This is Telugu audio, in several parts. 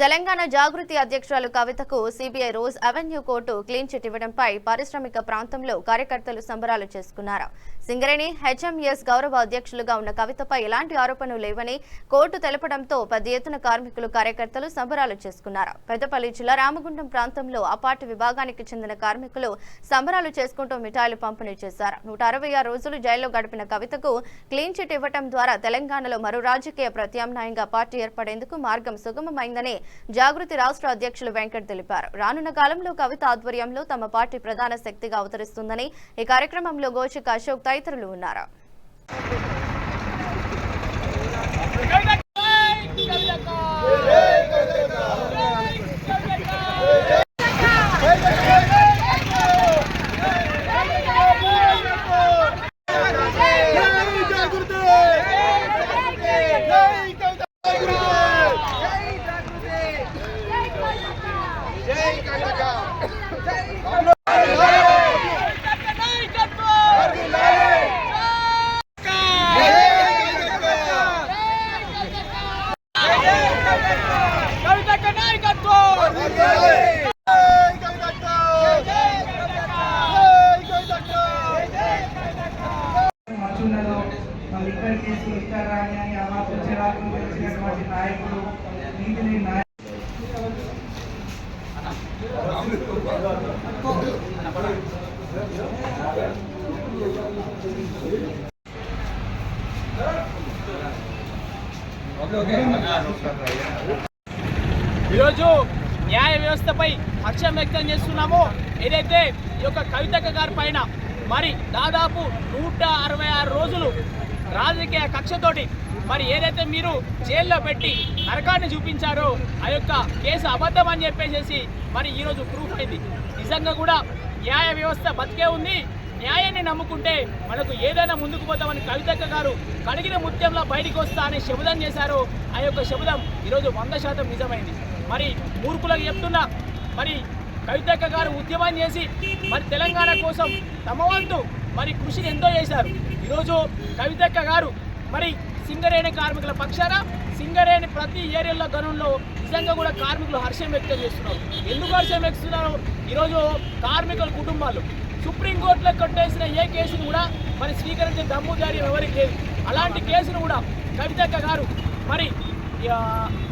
తెలంగాణ జాగృతి అధ్యక్షురాలు కవితకు CBI Rose Avenue court clean chit ఇవ్వడంపై పారిశ్రామిక ప్రాంతంలో కార్యకర్తలు సంబరాలు చేసుకున్నారు. సింగరేణి హెచ్ఎంఎస్ గౌరవ అధ్యక్షులుగా ఉన్న కవితపై ఎలాంటి ఆరోపణలు లేవని కోర్టు తెలపడంతో పెద్ద ఎత్తున కార్మికులు కార్యకర్తలు సంబరాలు చేసుకున్నారు. పెద్దపల్లి జిల్లా రామగుండం ప్రాంతంలో అపార్ట్ విభాగానికి చెందిన కార్మికులు సంబరాలు చేసుకుంటూ మిఠాయిలు పంపిణీ చేశారు. 166 రోజులు జైల్లో గడిపిన కవితకు క్లీన్ చిట్ ఇవ్వడం ద్వారా తెలంగాణలో మరో రాజకీయ ప్రత్యామ్నాయంగా పార్టీ ఏర్పడేందుకు మార్గం సుగమమైందని జాగృతి రాష్ట్ర అధ్యక్షులు వెంకట్ తెలిపారు. రానున్న కాలంలో కవిత ఆధ్వర్యంలో తమ పార్టీ ప్రధాన శక్తిగా అవతరిస్తుందని ఈ కార్యక్రమంలో గోచిక అశోక్ తదితరులు ఉన్నారు. ఈరోజు న్యాయ వ్యవస్థపై హర్షం వ్యక్తం చేస్తున్నాము. ఏదైతే ఈ యొక్క కవితక్క గారి పైన మరి దాదాపు 166 రోజులు రాజకీయ కక్షతోటి మరి ఏదైతే మీరు జైల్లో పెట్టి నరకాన్ని చూపించారో ఆ యొక్క కేసు అబద్ధం అని చెప్పేసి మరి ఈరోజు ప్రూఫ్ అయింది. నిజంగా కూడా న్యాయ వ్యవస్థ బతికే ఉంది. న్యాయాన్ని నమ్ముకుంటే మనకు ఏదైనా ముందుకు పోతామని కవితక్క గారు కడిగిన ముత్యంలో బయటికి వస్తా అని శబదం చేశారు. ఆ యొక్క శబదం ఈరోజు 100% నిజమైంది. మరి మూర్ఖులకు చెప్తున్నా, మరి కవితక్క గారు ఉద్యమం చేసి మరి తెలంగాణ కోసం తమ వంతు మరి కృషిని ఎంతో చేశారు. ఈరోజు కవితక్క గారు మరి సింగరేణి కార్మికుల పక్షాన సింగరేణి ప్రతి ఏరియాలో గనుల్లో నిజంగా కూడా కార్మికులు హర్షం వ్యక్తం చేస్తున్నారు. ఎందుకు హర్షం వ్యక్తున్నారు? ఈరోజు కార్మికుల కుటుంబాలు సుప్రీంకోర్టులో కొట్టేసిన ఏ కేసును కూడా మరి స్వీకరించే దమ్ము ధైర్యం ఎవరికి లేదు. అలాంటి కేసును కూడా కవితక్క గారు మరి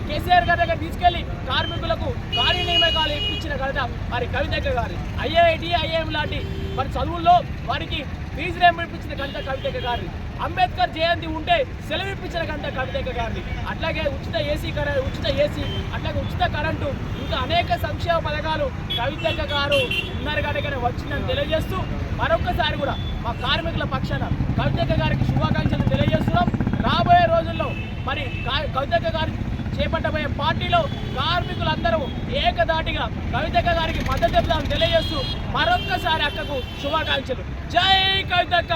కేసీఆర్ గారి దగ్గర తీసుకెళ్లి కార్మికులకు కార్యనియామకాలు ఇప్పించిన ఘనత మరి కవితక్క గారి. ఐఐటి ఐఐఎం లాంటి మరి చదువుల్లో వారికి ఫీజు రేయించిన ఘనత కవితక్క గారి. అంబేద్కర్ జయంతి ఉంటే సెలవు ఇప్పించిన ఘనత కవితక్క గారిది. అట్లాగే ఉచిత ఏసీ అట్లాగే ఉచిత కరెంటు ఇంకా అనేక సంక్షేమ పథకాలు కవితక్క గారు ఉన్నారు కనుక వచ్చిందని తెలియజేస్తూ మరొకసారి కూడా మా కార్మికుల పక్షాన కవితక్క గారికి శుభాకాంక్షలు తెలియజేస్తున్నాం. రాబోయే రోజుల్లో మరి కవితక్క గారు చేపట్టబోయే పార్టీలో కార్మికులందరూ ఏకదాటిగా కవితక్క గారికి మద్దతు ఇవ్వాలని తెలియజేస్తూ మరొక్కసారి అక్కకు శుభాకాంక్షలు. జై కవితక్క.